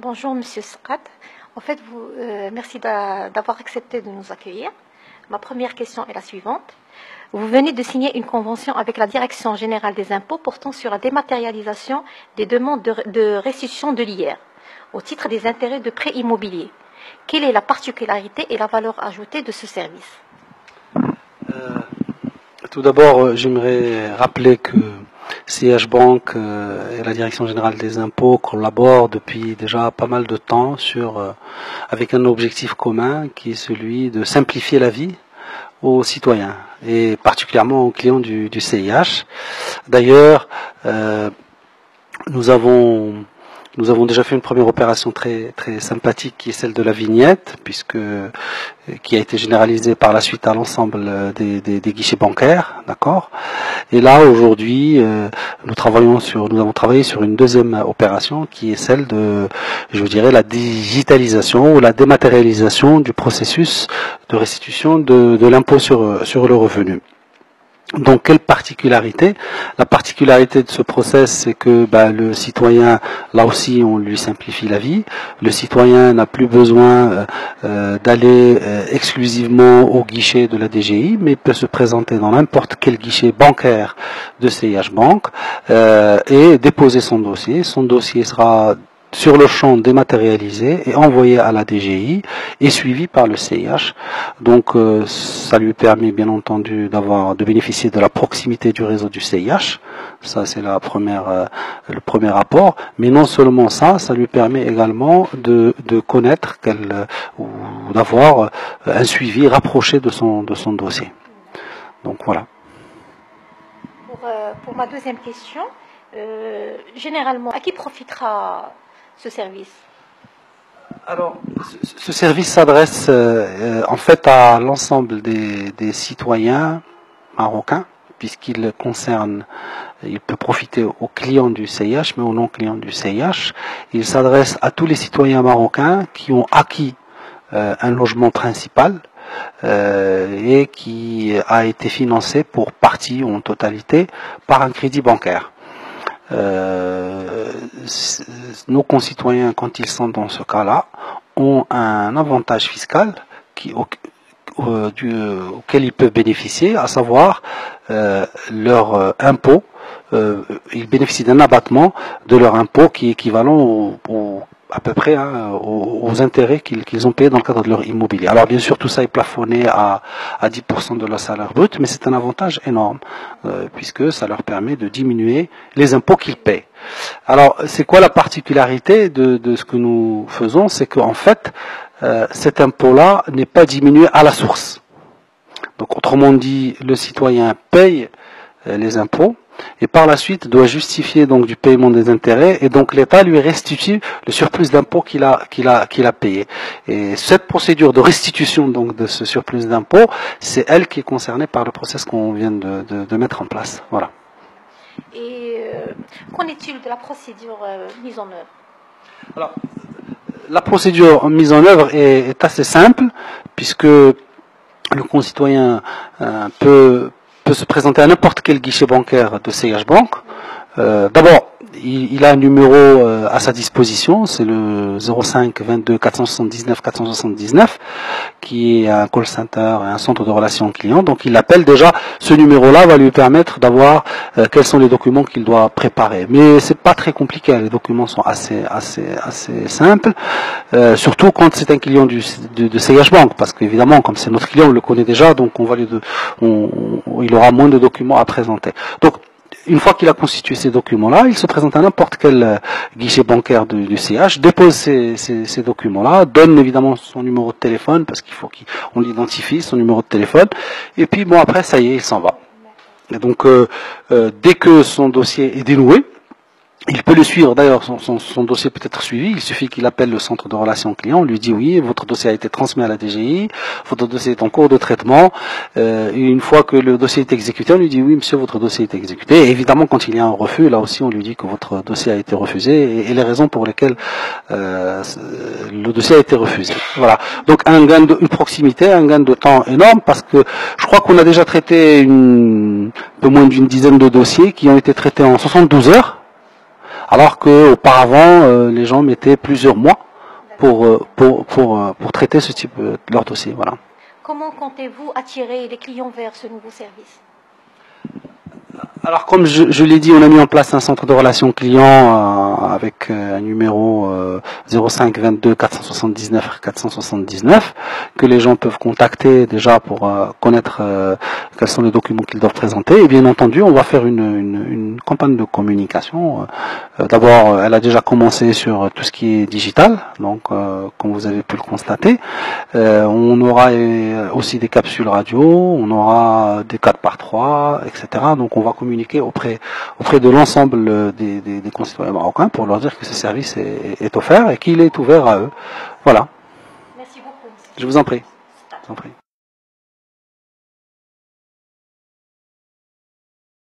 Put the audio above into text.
Bonjour Monsieur Sqat. En fait, merci d'avoir accepté de nous accueillir. Ma première question est la suivante. Vous venez de signer une convention avec la Direction générale des impôts portant sur la dématérialisation des demandes de restitution de l'IR au titre des intérêts de prêts immobiliers. Quelle est la particularité et la valeur ajoutée de ce service? Tout d'abord, j'aimerais rappeler que CH Bank et la Direction générale des impôts collaborent depuis déjà pas mal de temps avec un objectif commun qui est celui de simplifier la vie aux citoyens et particulièrement aux clients du CIH. D'ailleurs, nous avons déjà fait une première opération très sympathique qui est celle de la vignette, qui a été généralisée par la suite à l'ensemble des guichets bancaires, d'accord. Et là aujourd'hui, nous avons travaillé sur une deuxième opération qui est celle de, je dirais, la digitalisation ou la dématérialisation du processus de restitution de l'impôt sur le revenu. Donc, quelle particularité? La particularité de ce process, c'est que le citoyen, là aussi, on lui simplifie la vie. Le citoyen n'a plus besoin d'aller exclusivement au guichet de la DGI, mais peut se présenter dans n'importe quel guichet bancaire de CIH Bank et déposer son dossier. Son dossier sera sur le champ dématérialisé et envoyé à la DGI et suivi par le CIH. Donc ça lui permet bien entendu de bénéficier de la proximité du réseau du CIH. Ça c'est le premier rapport. Mais non seulement ça lui permet également de connaître ou d'avoir un suivi rapproché de son dossier. Donc voilà. Pour ma deuxième question, généralement, à qui profitera ce service? Alors, ce service s'adresse en fait à l'ensemble des citoyens marocains, puisqu'il peut profiter aux clients du CIH, mais aux non-clients du CIH. Il s'adresse à tous les citoyens marocains qui ont acquis un logement principal et qui a été financé pour partie ou en totalité par un crédit bancaire. Nos concitoyens, quand ils sont dans ce cas-là, ont un avantage fiscal auquel ils peuvent bénéficier, à savoir leur impôt. Ils bénéficient d'un abattement de leur impôt qui est équivalent à peu près aux intérêts qu'ils ont payés dans le cadre de leur immobilier. Alors bien sûr, tout ça est plafonné à 10% de leur salaire brut, mais c'est un avantage énorme, puisque ça leur permet de diminuer les impôts qu'ils paient. Alors, c'est quoi la particularité de ce que nous faisons? C'est qu'en fait, cet impôt-là n'est pas diminué à la source. Donc, autrement dit, le citoyen paye les impôts, et par la suite doit justifier donc du paiement des intérêts, et donc l'État lui restitue le surplus d'impôt qu'il a payé. Et cette procédure de restitution donc de ce surplus d'impôt, c'est elle qui est concernée par le process qu'on vient de mettre en place. Voilà. Et qu'en est-il de la procédure mise en œuvre? Alors, la procédure mise en œuvre est assez simple, puisque le concitoyen peut se présenter à n'importe quel guichet bancaire de CIH Bank. D'abord, il a un numéro à sa disposition, c'est le 05 22 479 479, qui est un call center, un centre de relations clients. Donc il appelle déjà, ce numéro-là va lui permettre d'avoir quels sont les documents qu'il doit préparer. Mais c'est pas très compliqué, les documents sont assez simples, surtout quand c'est un client de CIH Bank, parce qu'évidemment, comme c'est notre client, on le connaît déjà, donc il aura moins de documents à présenter. Donc une fois qu'il a constitué ces documents-là, il se présente à n'importe quel guichet bancaire du CH, dépose ces documents-là, donne évidemment son numéro de téléphone, parce qu'il faut qu'on l'identifie, son numéro de téléphone, et puis bon, après, ça y est, il s'en va. Et donc, dès que son dossier est dénoué, il peut le suivre, d'ailleurs son dossier peut être suivi, il suffit qu'il appelle le centre de relations clients, on lui dit oui, votre dossier a été transmis à la DGI, votre dossier est en cours de traitement, et une fois que le dossier est exécuté, on lui dit oui monsieur, votre dossier est exécuté, et évidemment quand il y a un refus, là aussi on lui dit que votre dossier a été refusé, et les raisons pour lesquelles le dossier a été refusé. Voilà, donc une proximité, un gain de temps énorme, parce que je crois qu'on a déjà traité un peu moins d'une dizaine de dossiers qui ont été traités en 72 heures, Alors qu'auparavant, les gens mettaient plusieurs mois pour traiter ce type de leur dossier. Voilà. Comment comptez-vous attirer les clients vers ce nouveau service? Alors comme je l'ai dit, on a mis en place un centre de relations clients avec un numéro 05 22 479 479 que les gens peuvent contacter déjà pour connaître quels sont les documents qu'ils doivent présenter. Et bien entendu, on va faire une campagne de communication. D'abord, elle a déjà commencé sur tout ce qui est digital, donc comme vous avez pu le constater. On aura aussi des capsules radio, on aura des 4x3, etc. Donc on va communiquer auprès de l'ensemble des concitoyens marocains pour leur dire que ce service est offert et qu'il est ouvert à eux. Voilà. Merci beaucoup. Je vous en prie.